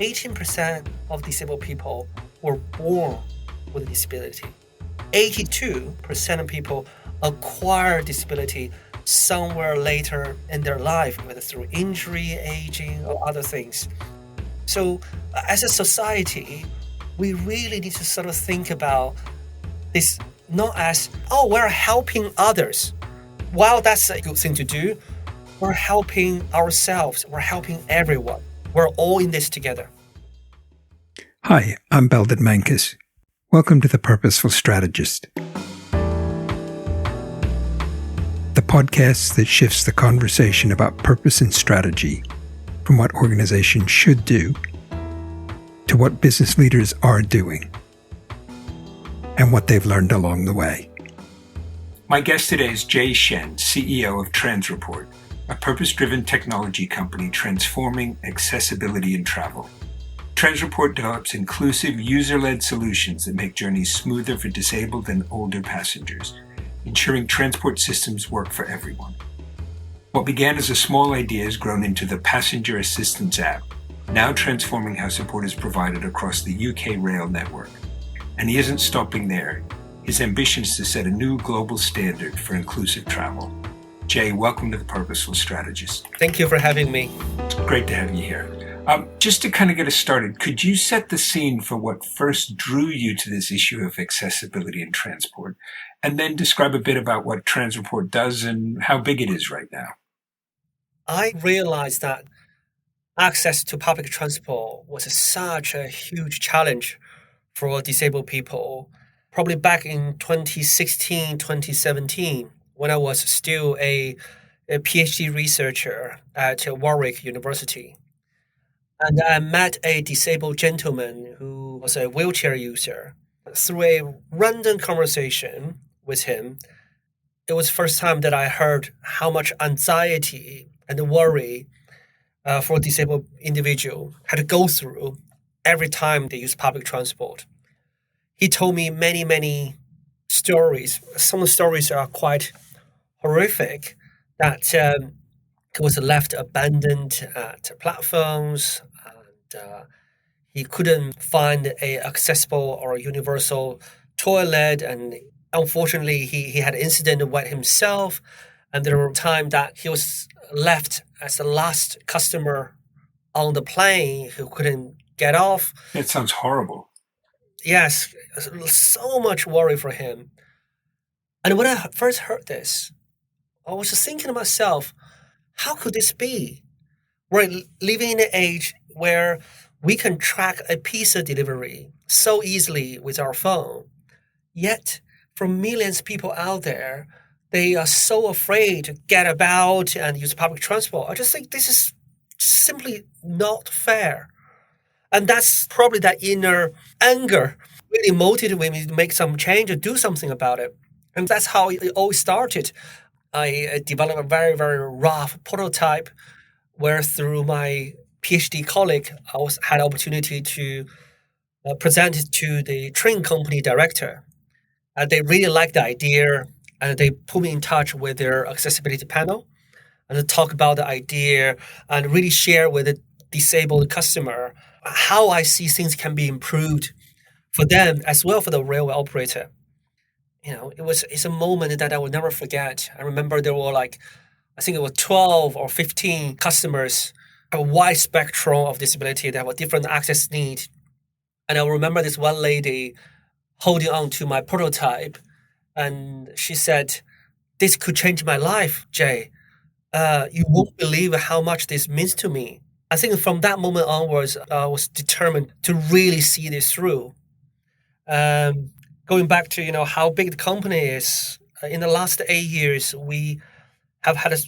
18% of disabled people were born with a disability. 82% of people acquire disability somewhere later in their life, whether through injury, aging, or other things. So as a society, we really need to sort of think about this not as, we're helping others. While that's a good thing to do, we're helping ourselves. We're helping everyone. We're all in this together. Hi, I'm Belden Menkus. Welcome to the Purposeful Strategist, the podcast that shifts the conversation about purpose and strategy from what organizations should do to what business leaders are doing and what they've learned along the way. My guest today is Jay Shen, CEO of Transreport, a purpose-driven technology company transforming accessibility in travel. Transreport develops inclusive, user-led solutions that make journeys smoother for disabled and older passengers, ensuring transport systems work for everyone. What began as a small idea has grown into the Passenger Assistance app, now transforming how support is provided across the UK rail network. And he isn't stopping there. His ambition is to set a new global standard for inclusive travel. Jay, welcome to the Purposeful Strategist. Thank you for having me. It's great to have you here. Just to kind of get us started, could you set the scene for what first drew you to this issue of accessibility in transport, and then describe a bit about what Transreport does and how big it is right now? I realized that access to public transport was such a huge challenge for disabled people, probably back in 2016, 2017, when I was still a PhD researcher at Warwick University. And I met a disabled gentleman who was a wheelchair user. Through a random conversation with him, it was the first time that I heard how much anxiety and worry for a disabled individual had to go through every time they use public transport. He told me many stories. Some of the stories are quite horrific, that he was left abandoned at platforms, and he couldn't find a accessible or universal toilet, and unfortunately he had an incident with himself, and there were times that he was left as the last customer on the plane who couldn't get off. It sounds horrible. Yes, so much worry for him. And when I first heard this, I was just thinking to myself, how could this be? We're living in an age where we can track a pizza delivery so easily with our phone. Yet, for millions of people out there, they are so afraid to get about and use public transport. I just think this is simply not fair. And that's probably that inner anger really motivated me to make some change or do something about it. And that's how it all started. I developed a very, very rough prototype where through my PhD colleague, I had opportunity to present it to the train company director. They really liked the idea, and they put me in touch with their accessibility panel and talk about the idea and really share with the disabled customer how I see things can be improved for them as well for the railway operator. You know, it's a moment that I will never forget. I remember there were I think it was 12 or 15 customers, a wide spectrum of disability that have a different access need. And I remember this one lady holding on to my prototype, and she said, "This could change my life, Jay. You won't believe how much this means to me." I think from that moment onwards, I was determined to really see this through. Going back to how big the company is, in the last 8 years, we have had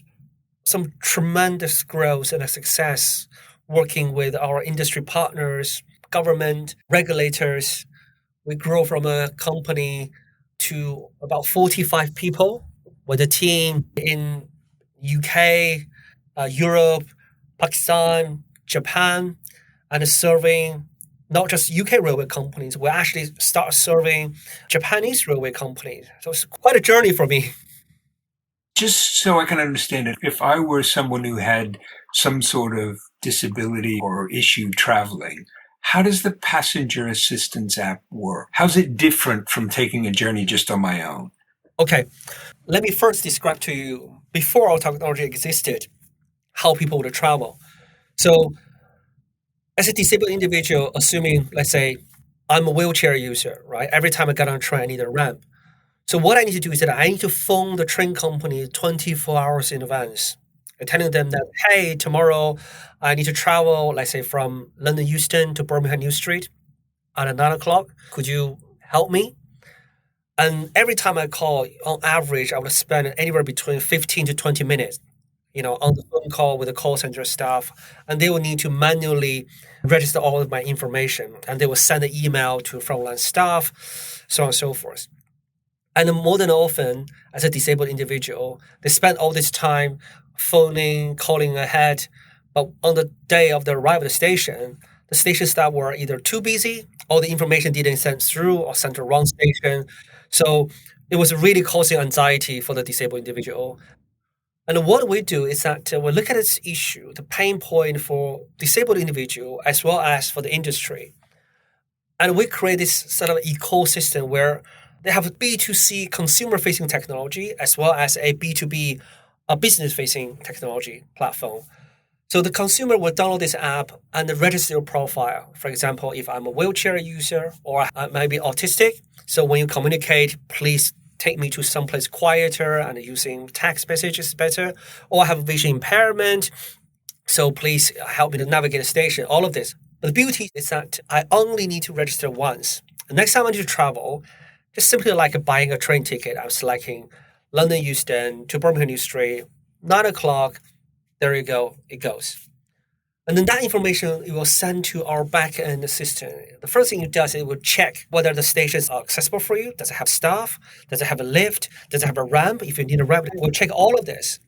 some tremendous growth and success working with our industry partners, government, regulators. We grow from a company to about 45 people with a team in UK, Europe, Pakistan, Japan, and serving not just UK railway companies. We actually start serving Japanese railway companies. So it's quite a journey for me. Just so I can understand it, if I were someone who had some sort of disability or issue traveling, how does the passenger assistance app work? How's it different from taking a journey just on my own? Okay, let me first describe to you, before our technology existed, how people would travel. So as a disabled individual, assuming, let's say, I'm a wheelchair user, right? Every time I get on a train, I need a ramp. So what I need to do is that I need to phone the train company 24 hours in advance, telling them that, hey, tomorrow I need to travel, let's say, from London Euston to Birmingham New Street at 9 o'clock. Could you help me? And every time I call, on average, I would spend anywhere between 15 to 20 minutes, on the phone call with the call center staff, and they will need to manually register all of my information, and they will send an email to frontline staff, so on and so forth. And more than often, as a disabled individual, they spend all this time phoning, calling ahead, but on the day of the arrival at the station staff were either too busy, or the information didn't send through, or sent to the wrong station. So it was really causing anxiety for the disabled individual. And what we do is that we look at this issue, the pain point for disabled individual as well as for the industry. And we create this sort of ecosystem where they have a B2C consumer-facing technology as well as a B2B business-facing technology platform. So the consumer will download this app and register your profile. For example, if I'm a wheelchair user or I might be autistic, so when you communicate, please take me to someplace quieter and using text messages better. Or I have vision impairment, so please help me to navigate the station, all of this. But the beauty is that I only need to register once. The next time I need to travel, just simply like buying a train ticket, I'm selecting London Euston to Birmingham New Street, 9 o'clock, there you go, it goes. And then that information it will send to our back-end system. The first thing it does, it will check whether the stations are accessible for you. Does it have staff? Does it have a lift? Does it have a ramp? If you need a ramp, it will check all of this.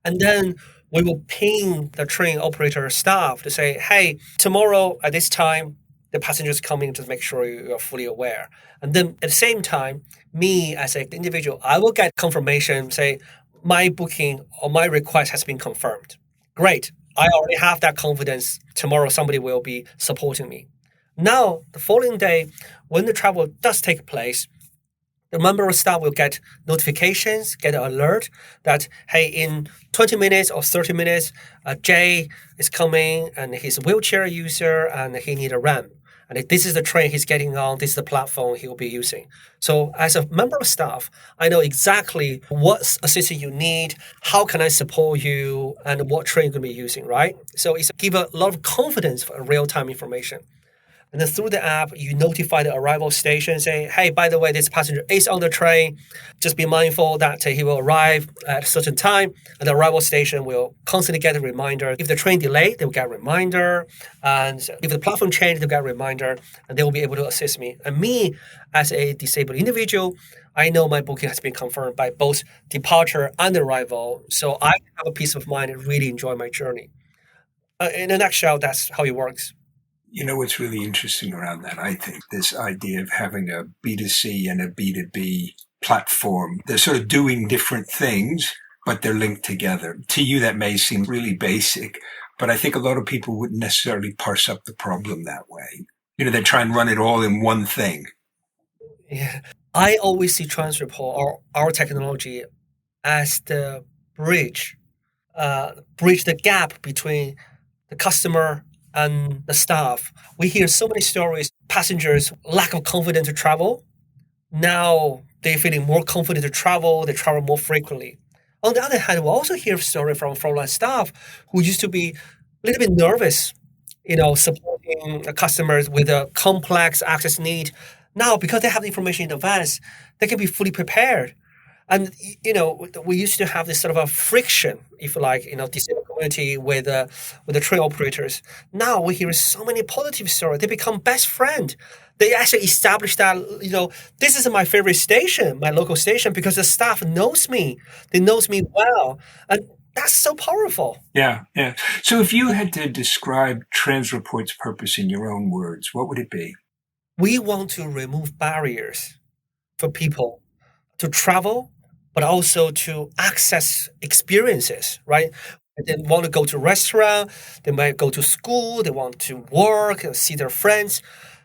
And then we will ping the train operator staff to say, hey, tomorrow at this time, the passengers coming to make sure you are fully aware. And then at the same time, me as an individual, I will get confirmation, say, my booking or my request has been confirmed. Great. I already have that confidence. Tomorrow, somebody will be supporting me. Now, the following day, when the travel does take place, the member of staff will get notifications, get an alert that, hey, in 20 minutes or 30 minutes, Jay is coming and he's a wheelchair user and he needs a ramp. And this is the train he's getting on, this is the platform he will be using. So as a member of staff, I know exactly what assistance you need, how can I support you, and what train you're going to be using, right? So it's give a lot of confidence for real-time information. And then through the app, you notify the arrival station saying, hey, by the way, this passenger is on the train. Just be mindful that he will arrive at a certain time. And the arrival station will constantly get a reminder. If the train delayed, they will get a reminder. And if the platform changed, they'll get a reminder. And they will be able to assist me. And me, as a disabled individual, I know my booking has been confirmed by both departure and arrival. So I have a peace of mind and really enjoy my journey. In a nutshell, that's how it works. You know what's really interesting around that, I think, this idea of having a B2C and a B2B platform. They're sort of doing different things, but they're linked together. To you, that may seem really basic, but I think a lot of people wouldn't necessarily parse up the problem that way. They try and run it all in one thing. Yeah. I always see Transreport or our technology as the bridge the gap between the customer and the staff. We hear so many stories, passengers lack of confidence to travel. Now they're feeling more confident to travel, they travel more frequently. On the other hand, we also hear stories from frontline staff who used to be a little bit nervous, supporting customers with a complex access need. Now, because they have the information in advance, they can be fully prepared. And, we used to have this sort of a friction, if you like, disabled community with the train operators. Now we hear so many positive stories. They become best friends. They actually establish that, this is my favorite station, my local station, because the staff knows me. They knows me well. And that's so powerful. Yeah. So if you had to describe Transreport's purpose in your own words, what would it be? We want to remove barriers for people to travel, but also to access experiences, right? They want to go to restaurant, they might go to school, they want to work, see their friends.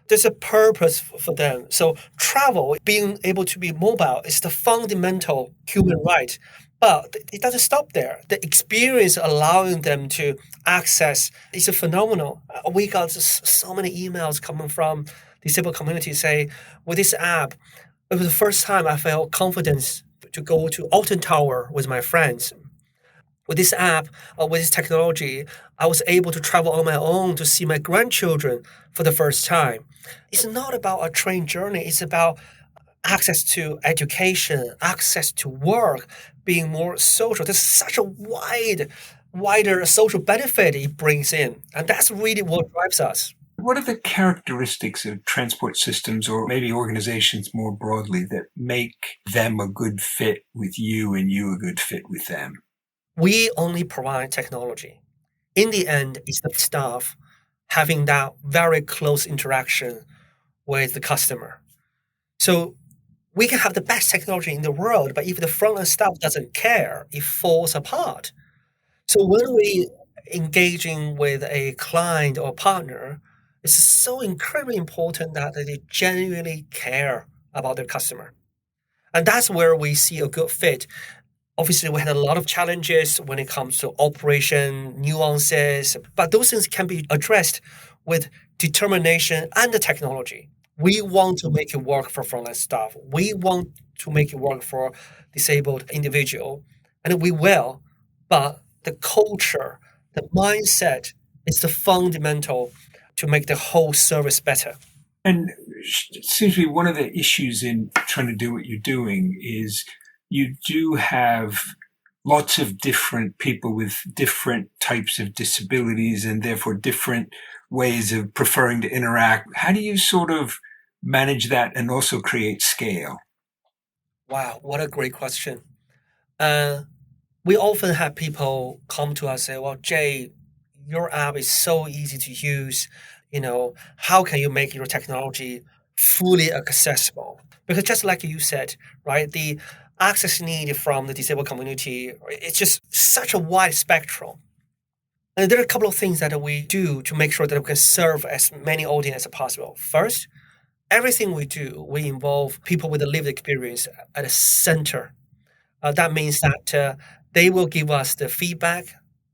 There's a purpose for them. So travel, being able to be mobile is the fundamental human right. But it doesn't stop there. The experience allowing them to access is a phenomenal. We got so many emails coming from disabled community say, with this app, it was the first time I felt confidence to go to Alton Tower with my friends. With this app, with this technology, I was able to travel on my own to see my grandchildren for the first time. It's not about a train journey. It's about access to education, access to work, being more social. There's such a wider social benefit it brings in. And that's really what drives us. What are the characteristics of transport systems or maybe organizations more broadly that make them a good fit with you and you a good fit with them? We only provide technology. In the end, it's the staff having that very close interaction with the customer. So we can have the best technology in the world, but if the front end staff doesn't care, it falls apart. So when we engaging with a client or partner, it's so incredibly important that they genuinely care about their customer. And that's where we see a good fit. Obviously, we had a lot of challenges when it comes to operation nuances, but those things can be addressed with determination and the technology. We want to make it work for frontline staff. We want to make it work for disabled individual, and we will. But the culture, the mindset is the fundamental to make the whole service better. And it seems to be one of the issues in trying to do what you're doing is you do have lots of different people with different types of disabilities and therefore different ways of preferring to interact. How do you sort of manage that and also create scale? Wow, what a great question. We often have people come to us and say, well, Jay, your app is so easy to use. How can you make your technology fully accessible? Because just like you said, right, the access need from the disabled community, it's just such a wide spectrum. And there are a couple of things that we do to make sure that we can serve as many audience as possible. First, everything we do, we involve people with a lived experience at the center. That means that they will give us the feedback,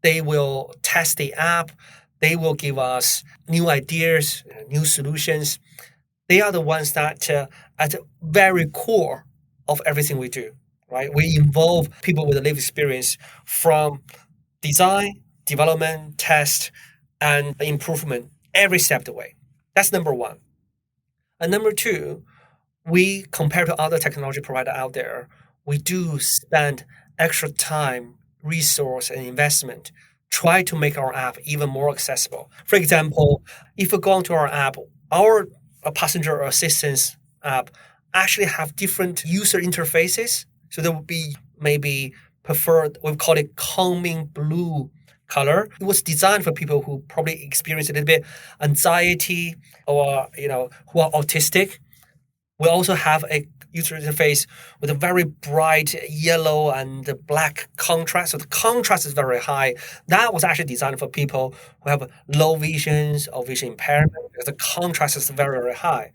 they will test the app, they will give us new ideas, new solutions. They are the ones that at the very core of everything we do, right? We involve people with a lived experience from design, development, test, and improvement every step of the way. That's number one. And number two, we, compared to other technology provider out there, we do spend extra time, resource, and investment try to make our app even more accessible. For example, if you go onto our app, our passenger assistance app actually have different user interfaces. So there will be maybe preferred, we call it calming blue color. It was designed for people who probably experience a little bit anxiety or who are autistic. We also have a user interface with a very bright yellow and black contrast. So the contrast is very high. That was actually designed for people who have low visions or vision impairment because the contrast is very, very high.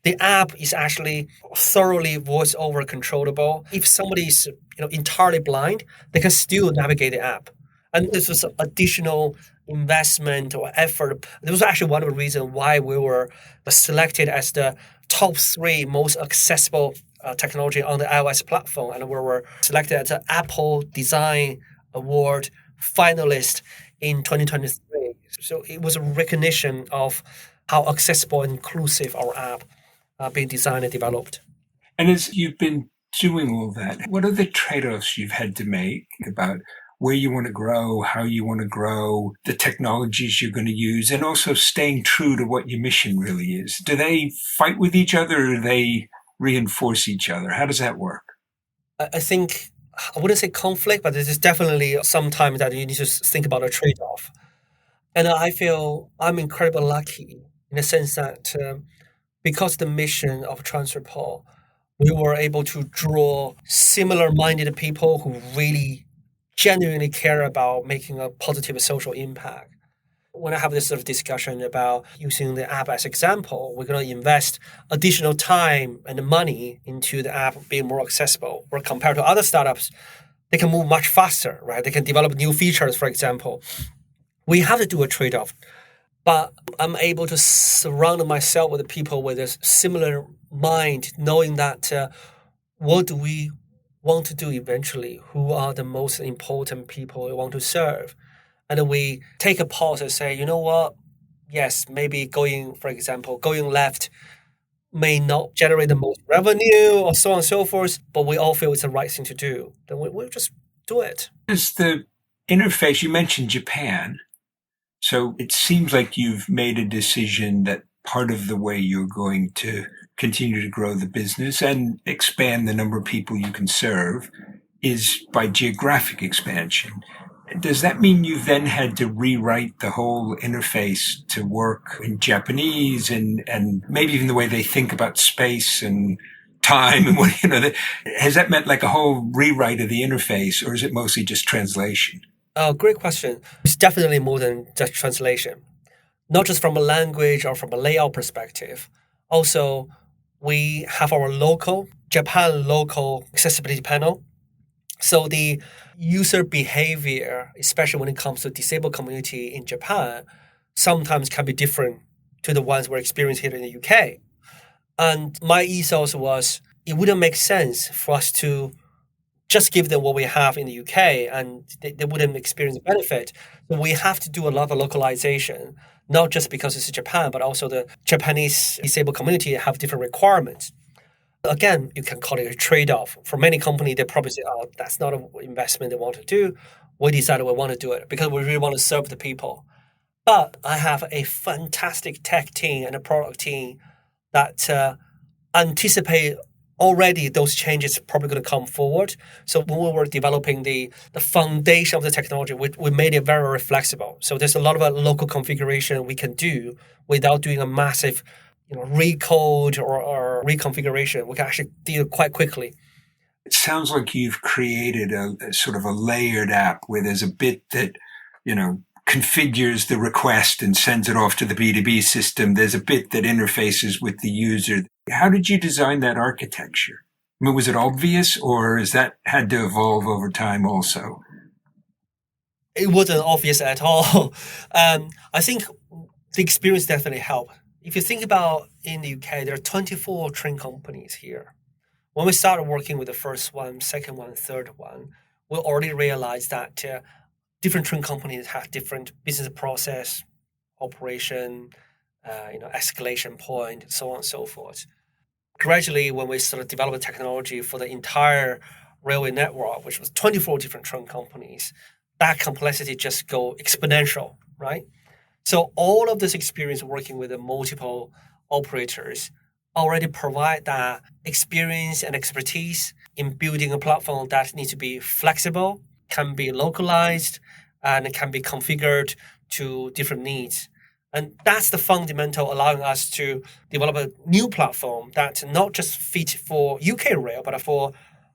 The app is actually thoroughly voice over controllable. If somebody is entirely blind, they can still navigate the app. And this was additional investment or effort. This was actually one of the reasons why we were selected as the top 3 most accessible technology on the iOS platform. And we were selected as an Apple Design Award finalist in 2023. So it was a recognition of how accessible and inclusive our app being designed and developed. And as you've been doing all that, what are the trade-offs you've had to make about where you want to grow, how you want to grow, the technologies you're going to use, and also staying true to what your mission really is? Do they fight with each other or do they reinforce each other? How does that work? I think, I wouldn't say conflict, but there's definitely some time that you need to think about a trade-off. And I feel I'm incredibly lucky in the sense that because the mission of Transreport, we were able to draw similar-minded people who really genuinely care about making a positive social impact. When I have this sort of discussion about using the app as example, we're going to invest additional time and money into the app being more accessible. Where compared to other startups, they can move much faster, right? They can develop new features, for example. We have to do a trade-off. But I'm able to surround myself with people with a similar mind, knowing that what do we want to do eventually? Who are the most important people we want to serve? And we take a pause and say, you know what? Yes, maybe for example, going left may not generate the most revenue or so on and so forth, but we all feel it's the right thing to do. Then we'll just do it. Is the interface, you mentioned Japan. So it seems like you've made a decision that part of the way you're going to continue to grow the business and expand the number of people you can serve is by geographic expansion. Does that mean you've then had to rewrite the whole interface to work in Japanese and maybe even the way they think about space and time and what, has that meant like a whole rewrite of the interface, or is it mostly just translation? Great question. It's definitely more than just translation, not just from a language or from a layout perspective. Also, we have our Japan local accessibility panel. So the user behavior, especially when it comes to disabled community in Japan, sometimes can be different to the ones we're experiencing here in the UK. And my ethos was, it wouldn't make sense for us to just give them what we have in the UK and they wouldn't experience the benefit. So we have to do a lot of localization, not just because it's Japan, but also the Japanese disabled community have different requirements. Again, you can call it a trade-off. For many companies, they probably say, oh, that's not an investment they want to do. We decided we want to do it because we really want to serve the people. But I have a fantastic tech team and a product team that anticipate already those changes probably going to come forward. So when we were developing the foundation of the technology, we made it very, very flexible. So there's a lot of local configuration we can do without doing a massive recode or reconfiguration. We can actually do it quite quickly. It sounds like you've created a sort of a layered app where there's a bit that, configures the request and sends it off to the B2B system. There's a bit that interfaces with the user. How did you design that architecture? I mean, was it obvious, or has that had to evolve over time also? It wasn't obvious at all. I think the experience definitely helped. If you think about in the UK, there are 24 train companies here. When we started working with the first one, second one, third one, we already realized that different train companies have different business process, operation, escalation point, so on and so forth. Gradually, when we started developing technology for the entire railway network, which was 24 different train companies, that complexity just go exponential, right? So all of this experience working with the multiple operators already provide that experience and expertise in building a platform that needs to be flexible, can be localized, and it can be configured to different needs. And that's the fundamental allowing us to develop a new platform that not just fit for UK rail, but for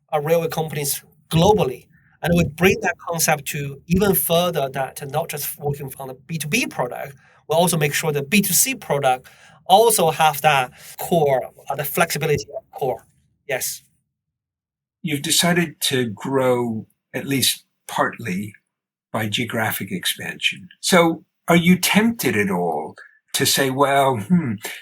our railway companies globally. And we bring that concept to even further, that not just working on a B2B product, we also make sure the B2C product also have that core, the flexibility of core. Yes. You've decided to grow at least partly by geographic expansion. So are you tempted at all to say,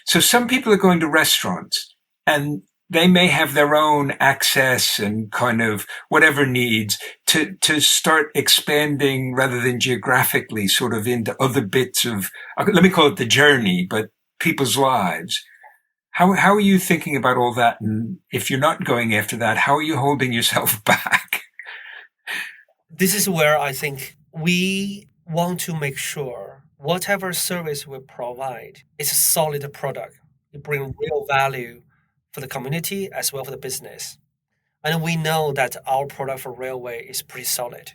so some people are going to restaurants and they may have their own access and kind of whatever needs to start expanding rather than geographically sort of into other bits of, let me call it the journey, but people's lives. How are you thinking about all that? And if you're not going after that, how are you holding yourself back? This is where I think we want to make sure whatever service we provide is a solid product. It brings real value for the community as well for the business. And we know that our product for railway is pretty solid,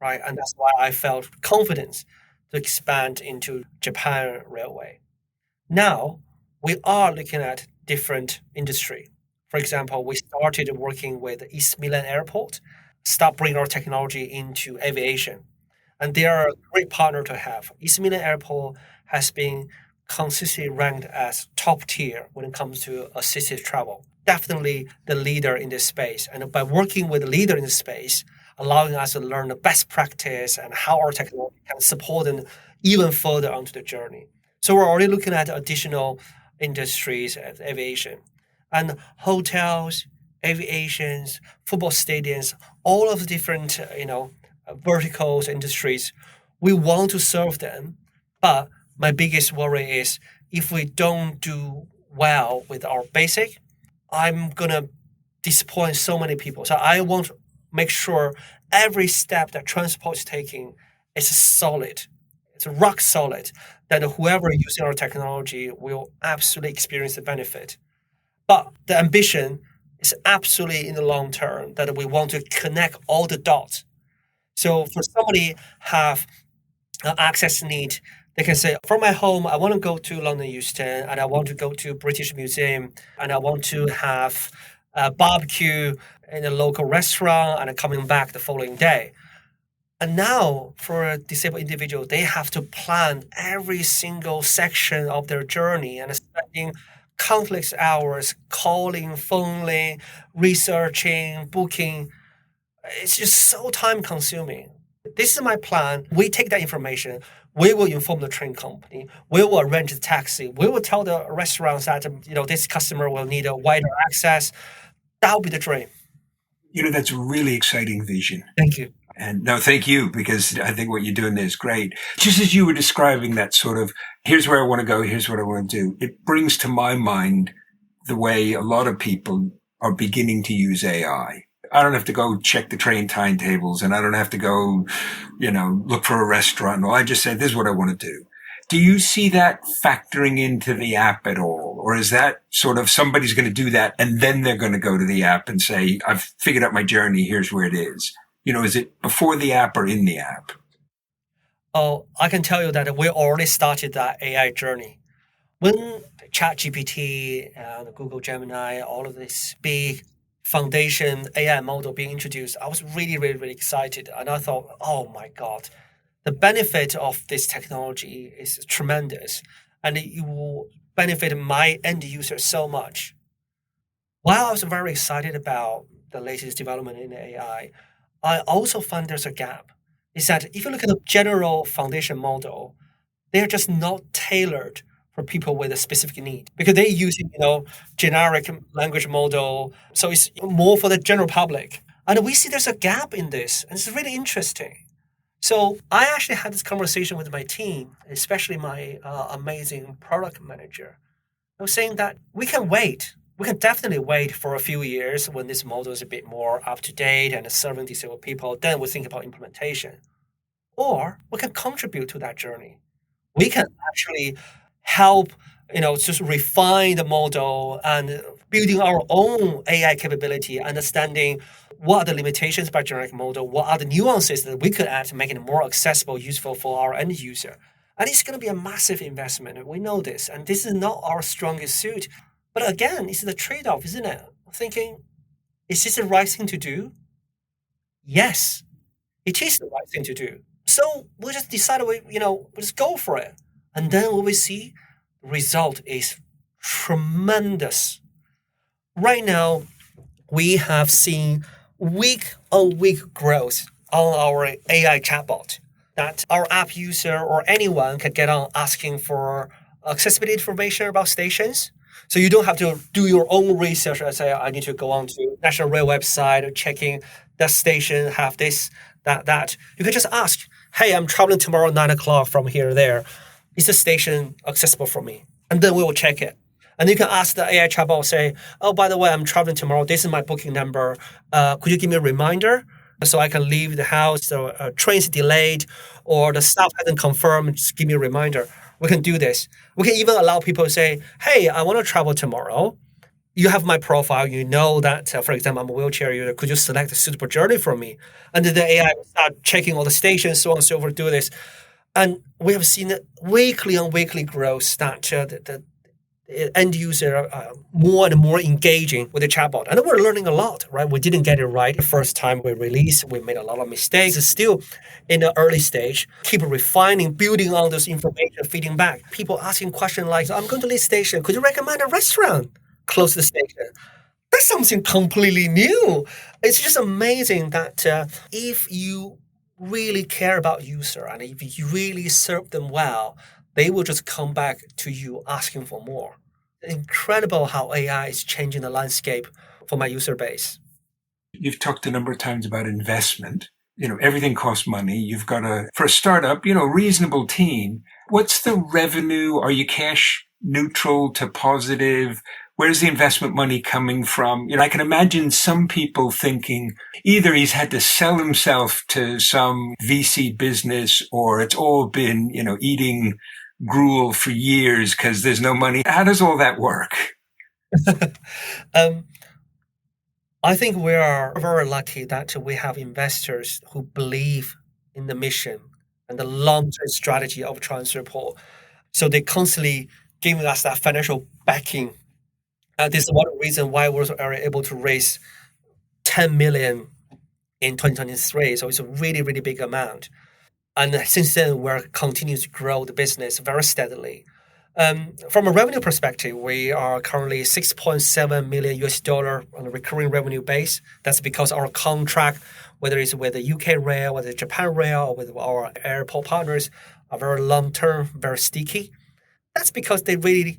right? And that's why I felt confidence to expand into Japan railway. Now, we are looking at different industry. For example, we started working with East Milan Airport. start bringing our technology into aviation. And they are a great partner to have. East Midland Airport has been consistently ranked as top tier when it comes to assisted travel. Definitely the leader in this space. And by working with the leader in this space, allowing us to learn the best practice and how our technology can support them even further onto the journey. So we're already looking at additional industries as aviation and hotels, aviations, football stadiums, all of the different, verticals, industries. We want to serve them, but my biggest worry is if we don't do well with our basic, I'm gonna disappoint so many people. So I want to make sure every step that transport is taking is solid. It's rock solid. That whoever using our technology will absolutely experience the benefit. But the ambition is absolutely in the long term that we want to connect all the dots. So for somebody have an access need, they can say, from my home, I want to go to London Euston, and I want to go to British Museum, and I want to have a barbecue in a local restaurant, and I'm coming back the following day. And now, for a disabled individual, they have to plan every single section of their journey and spending countless hours calling, phoning, researching, booking. It's just so time consuming. This is my plan. We take that information. We will inform the train company. We will arrange the taxi. We will tell the restaurants that this customer will need a wider access. That will be the dream. That's a really exciting vision. Thank you. And no, thank you, because I think what you're doing there is great. Just as you were describing that sort of, here's where I want to go, here's what I want to do, it brings to my mind the way a lot of people are beginning to use AI. I don't have to go check the train timetables, and I don't have to go, look for a restaurant. I just say, this is what I want to do. Do you see that factoring into the app at all? Or is that sort of somebody's going to do that and then they're going to go to the app and say, I've figured out my journey, here's where it is? Is it before the app or in the app? Oh, I can tell you that we already started that AI journey. When ChatGPT and Google Gemini, all of this big foundation AI model being introduced, I was really, really, really excited. And I thought, oh my God, the benefit of this technology is tremendous. And it will benefit my end user so much. While I was very excited about the latest development in AI, I also find there's a gap. Is that if you look at the general foundation model, they're just not tailored for people with a specific need because they're using, generic language model. So it's more for the general public. And we see there's a gap in this, and it's really interesting. So I actually had this conversation with my team, especially my amazing product manager. I was saying that we can wait. We can definitely wait for a few years when this model is a bit more up to date and serving disabled people. Then we think about implementation. Or we can contribute to that journey. We can actually help, just refine the model and building our own AI capability, understanding what are the limitations by generic model, what are the nuances that we could add to make it more accessible, useful for our end user. And it's going to be a massive investment. We know this. And this is not our strongest suit. But again, it's the trade-off, isn't it? Thinking, is this the right thing to do? Yes, it is the right thing to do. So we just decided, we just go for it. And then what we see, the result is tremendous. Right now, we have seen week-on-week growth on our AI chatbot that our app user or anyone can get on asking for accessibility information about stations. So you don't have to do your own research and say, I need to go on to National Rail website, checking that station, have this, that. You can just ask, hey, I'm traveling tomorrow 9 o'clock from here to there. Is the station accessible for me? And then we will check it. And you can ask the AI chatbot, say, oh, by the way, I'm traveling tomorrow. This is my booking number. Could you give me a reminder so I can leave the house? So train's delayed or the staff hasn't confirmed. Just give me a reminder. We can do this. We can even allow people to say, hey, I want to travel tomorrow. You have my profile. You know that, for example, I'm a wheelchair user. Could you select a suitable journey for me? And then the AI will start checking all the stations, so on and so forth, do this. And we have seen weekly on weekly growth that the end user more and more engaging with the chatbot. And we're learning a lot, right? We didn't get it right the first time we released. We made a lot of mistakes. It's still in the early stage. Keep refining, building on this information, feeding back. People asking questions like, I'm going to this station. Could you recommend a restaurant close to the station? That's something completely new. It's just amazing that if you really care about user and if you really serve them well, they will just come back to you asking for more. Incredible how AI is changing the landscape for my user base. You've talked a number of times about investment. Everything costs money. You've got for a startup, reasonable team. What's the revenue? Are you cash neutral to positive? Where's the investment money coming from? I can imagine some people thinking either he's had to sell himself to some VC business or it's all been, eating gruel for years because there's no money. How does all that work? I think we are very lucky that we have investors who believe in the mission and the long-term strategy of Transreport. So they constantly giving us that financial backing. This is one reason why we are able to raise 10 million in 2023. So it's a really, really big amount. And since then, we're continuing to grow the business very steadily. From a revenue perspective, we are currently $6.7 million on a recurring revenue base. That's because our contract, whether it's with the UK Rail, whether it's Japan Rail, or with our airport partners, are very long-term, very sticky. That's because they really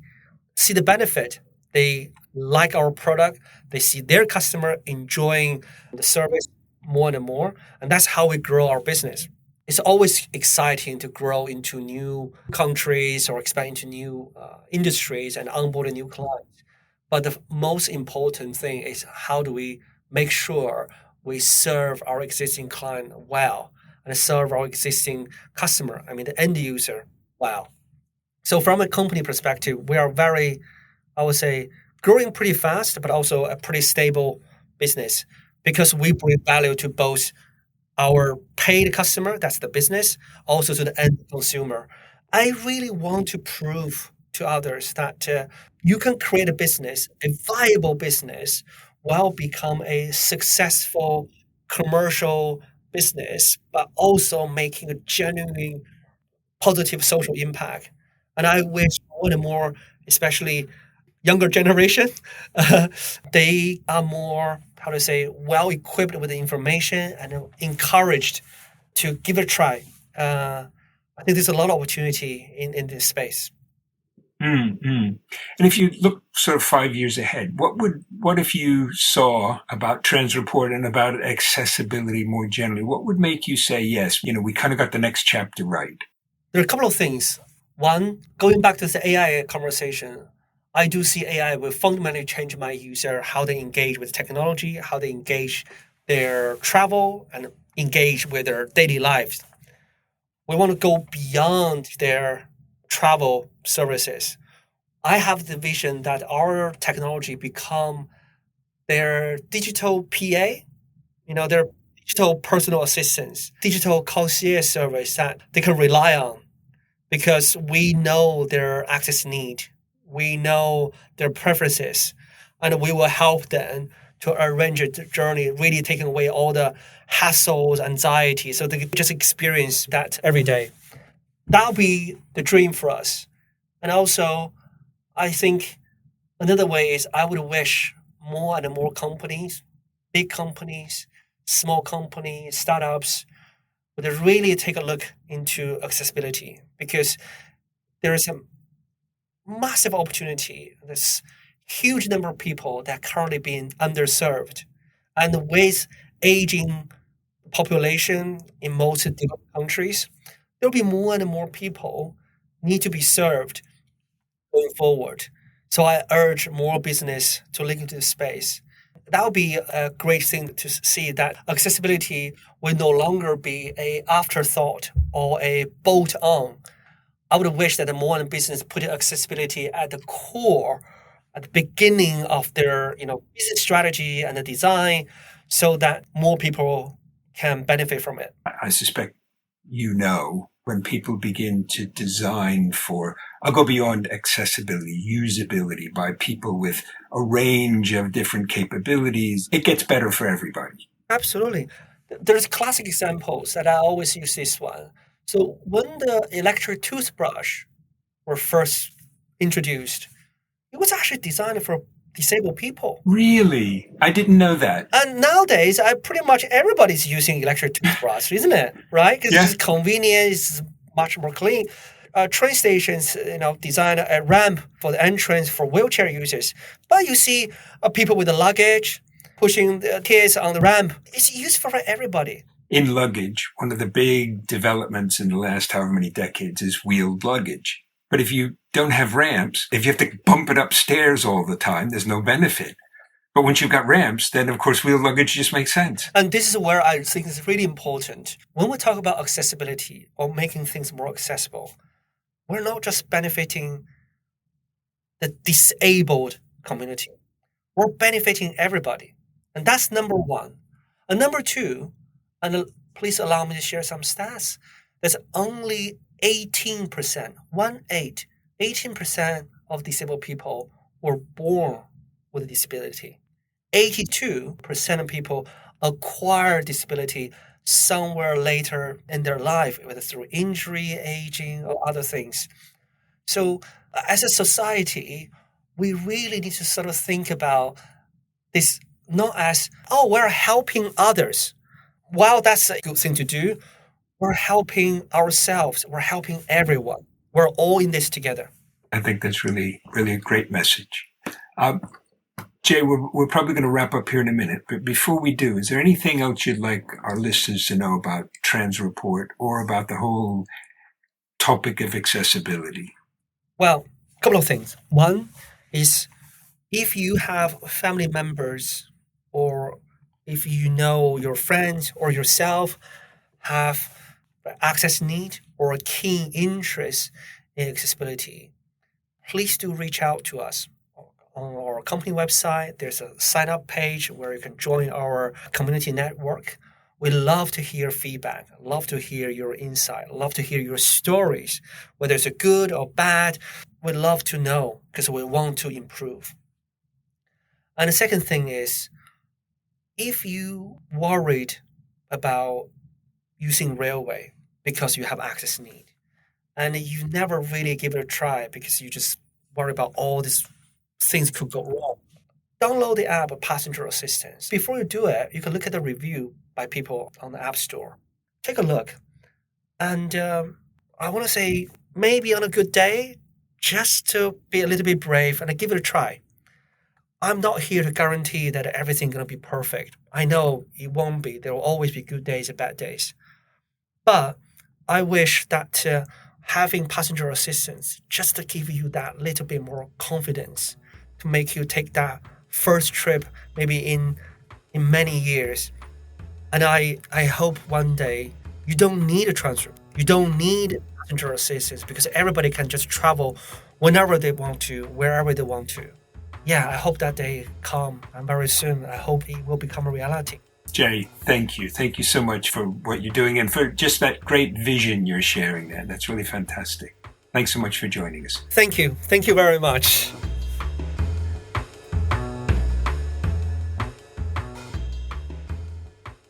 see the benefit. They like our product. They see their customer enjoying the service more and more. And that's how we grow our business. It's always exciting to grow into new countries or expand into new industries and onboard new clients. But the most important thing is how do we make sure we serve our existing client well and serve our existing customer, the end user, well. So from a company perspective, we are very, I would say, growing pretty fast, but also a pretty stable business because we bring value to both our paid customer, that's the business, also to the end consumer. I really want to prove to others that you can create a business, a viable business, while become a successful commercial business, but also making a genuine positive social impact. And I wish more and more, especially younger generation, they are more, well equipped with the information and encouraged to give it a try. I think there's a lot of opportunity in this space. And if you look sort of 5 years ahead, what if you saw about Transreport and about accessibility more generally? What would make you say, yes, we kind of got the next chapter right? There are a couple of things. One, going back to the AI conversation, I do see AI will fundamentally change my user, how they engage with technology, how they engage their travel and engage with their daily lives. We want to go beyond their travel services. I have the vision that our technology become their digital PA, their digital personal assistants, digital concierge service that they can rely on because we know their access need. We know their preferences, and we will help them to arrange a journey, really taking away all the hassles, anxiety, so they can just experience that every day. That'll be the dream for us. And also, I think another way is I would wish more and more companies, big companies, small companies, startups, would really take a look into accessibility because there is a massive opportunity. There's huge number of people that are currently being underserved. And with aging population in most developed countries, there'll be more and more people need to be served going forward. So I urge more business to look into this space. That would be a great thing to see that accessibility will no longer be an afterthought or a bolt-on. I would wish that more business put accessibility at the core, at the beginning of their business strategy and the design, so that more people can benefit from it. I suspect when people begin to design for, I'll go beyond accessibility, usability by people with a range of different capabilities, it gets better for everybody. Absolutely. There's classic examples that I always use this one. So when the electric toothbrush were first introduced, it was actually designed for disabled people. Really? I didn't know that. And nowadays, pretty much everybody's using electric toothbrush, isn't it? Right? Because it's convenient, it's much more clean. Train stations, design a ramp for the entrance for wheelchair users. But you see people with the luggage pushing the kids on the ramp. It's useful for everybody. In luggage, one of the big developments in the last however many decades is wheeled luggage. But if you don't have ramps, if you have to bump it upstairs all the time, there's no benefit. But once you've got ramps, then of course wheeled luggage just makes sense. And this is where I think it's really important. When we talk about accessibility or making things more accessible, we're not just benefiting the disabled community. We're benefiting everybody. And that's number one. And number two, and please allow me to share some stats. There's only 18% of disabled people were born with a disability. 82% of people acquire disability somewhere later in their life, whether through injury, aging, or other things. So as a society, we really need to sort of think about this not as, we're helping others. While that's a good thing to do, we're helping ourselves. We're helping everyone. We're all in this together. I think that's really, really a great message. Jay, we're probably going to wrap up here in a minute, but before we do, is there anything else you'd like our listeners to know about Transreport or about the whole topic of accessibility? Well, a couple of things. One is if you have family members or if you know your friends or yourself have access need or a keen interest in accessibility, please do reach out to us. On our company website, there's a sign-up page where you can join our community network. We love to hear feedback, love to hear your insight, love to hear your stories, whether it's good or bad. We'd love to know because we want to improve. And the second thing is, if you worried about using railway because you have access need, and you never really give it a try because you just worry about all these things could go wrong, download the app Passenger Assistance. Before you do it, you can look at the review by people on the App Store. Take a look. And I want to say, maybe on a good day, just to be a little bit brave and give it a try. I'm not here to guarantee that everything's going to be perfect. I know it won't be. There will always be good days and bad days. But I wish that having Passenger Assistance just to give you that little bit more confidence to make you take that first trip maybe in many years. And I hope one day you don't need a transfer. You don't need Passenger Assistance because everybody can just travel whenever they want to, wherever they want to. Yeah, I hope that day come, and very soon I hope it will become a reality. Jay, thank you. Thank you so much for what you're doing and for just that great vision you're sharing there. That's really fantastic. Thanks so much for joining us. Thank you. Thank you very much.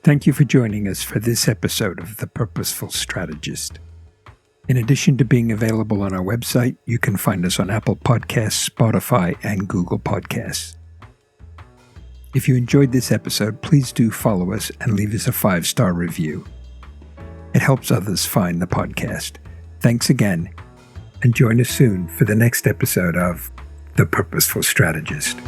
Thank you for joining us for this episode of The Purposeful Strategist. In addition to being available on our website, you can find us on Apple Podcasts, Spotify, and Google Podcasts. If you enjoyed this episode, please do follow us and leave us a 5-star review. It helps others find the podcast. Thanks again, and join us soon for the next episode of The Purposeful Strategist.